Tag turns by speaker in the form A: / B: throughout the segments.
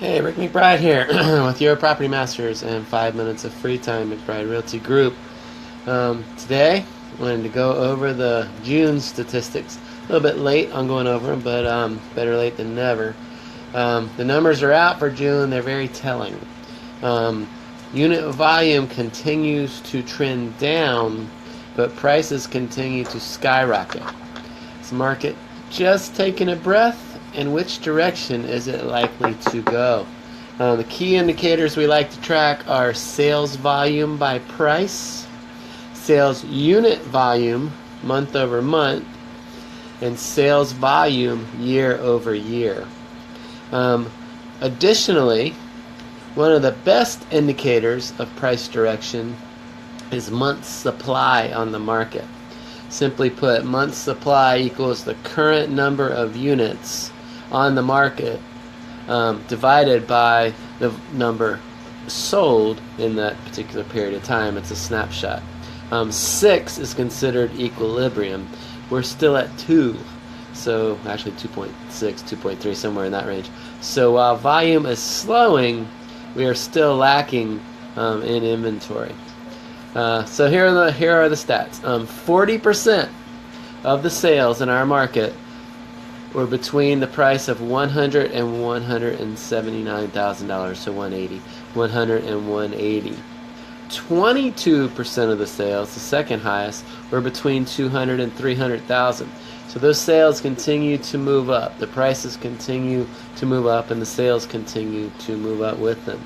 A: Hey, Rick McBride here with your Property Masters and 5 minutes of free time McBride Realty Group. Today, I wanted to go over the June statistics. A little bit late on going over them, but better late than never. The numbers are out for June. They're very telling. Unit volume continues to trend down, but prices continue to skyrocket. Is the market just taking a breath? In which direction is it likely to go? The key indicators we like to track are sales volume by price, sales unit volume month over month, and sales volume year over year. Additionally, one of the best indicators of price direction is months supply on the market. Simply put, months supply equals the current number of units on the market divided by the number sold in that particular period of time. It's a snapshot. 6 is considered equilibrium. We're still at 2, so actually 2.6, 2.3, somewhere in that range. So while volume is slowing, we are still lacking in inventory. So here are the stats. 40% of the sales in our market were between the price of $100,000 and $179,000, so 180, 100 and 180. 22% of the sales, the second highest, were between $200,000 and $300,000. So those sales continue to move up. The prices continue to move up, and the sales continue to move up with them.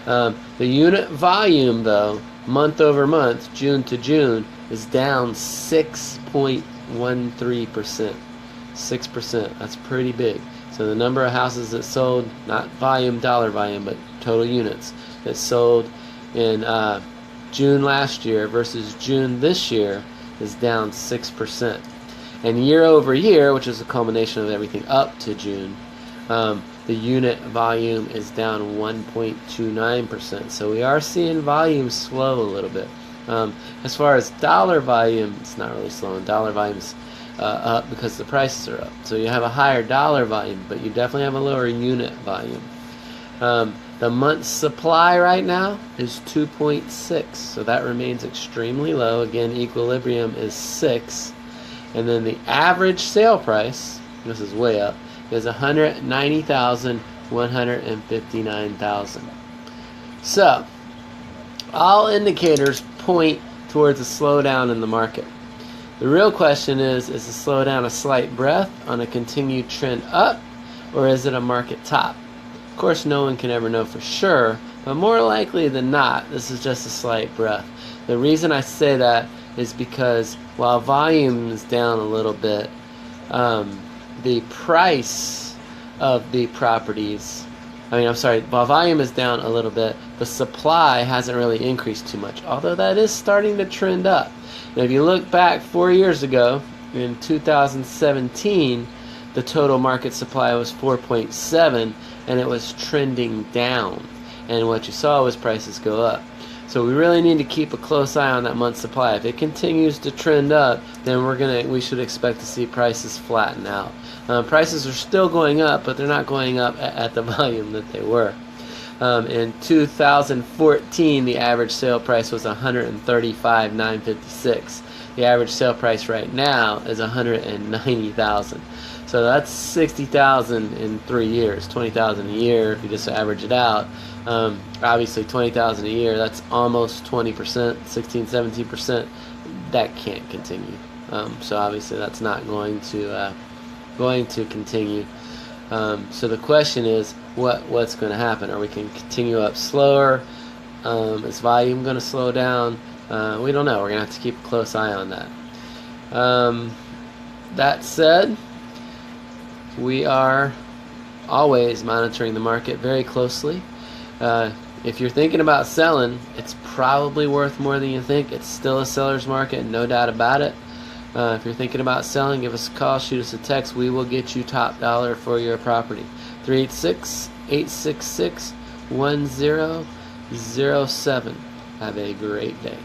A: The unit volume, though, month over month, June to June, is down 6.13%. 6%. That's pretty big. So the number of houses that sold, not volume, dollar volume, but total units that sold in June last year versus June this year is down 6%. And year over year, which is a culmination of everything up to June, the unit volume is down 1.29%. So we are seeing volume slow a little bit. As far as dollar volume, it's not really slowing. Dollar volume's up because the prices are up. So you have a higher dollar volume, but you definitely have a lower unit volume. The month's supply right now is 2.6, so that remains extremely low. Again, equilibrium is 6. And then the average sale price, this is way up, is $190,000, $159,000. So, all indicators point towards a slowdown in the market. The real question is the slowdown a slight breath on a continued trend up, or is it a market top? Of course, no one can ever know for sure, but more likely than not, this is just a slight breath. The reason I say that is because while volume is down a little bit, the price of the properties, while volume is down a little bit, the supply hasn't really increased too much, although that is starting to trend up. Now, if you look back 4 years ago, in 2017, the total market supply was 4.7, and it was trending down. And what you saw was prices go up. So we really need to keep a close eye on that month's supply. If it continues to trend up, then we should expect to see prices flatten out. Prices are still going up, but they're not going up at the volume that they were. In 2014, the average sale price was $135,956. The average sale price right now is $190,000. So that's $60,000 in 3 years, $20,000 a year if you just average it out. Obviously, $20,000 a year, that's almost 20%, 16, 17%. That can't continue. So obviously, that's not going to continue. So the question is, what's going to happen? Are we going to continue up slower? Is volume going to slow down? We don't know. We're going to have to keep a close eye on that. That said, we are always monitoring the market very closely. If you're thinking about selling, it's probably worth more than you think. It's still a seller's market, no doubt about it. If you're thinking about selling, give us a call, shoot us a text. We will get you top dollar for your property. 386-866-1007. Have a great day.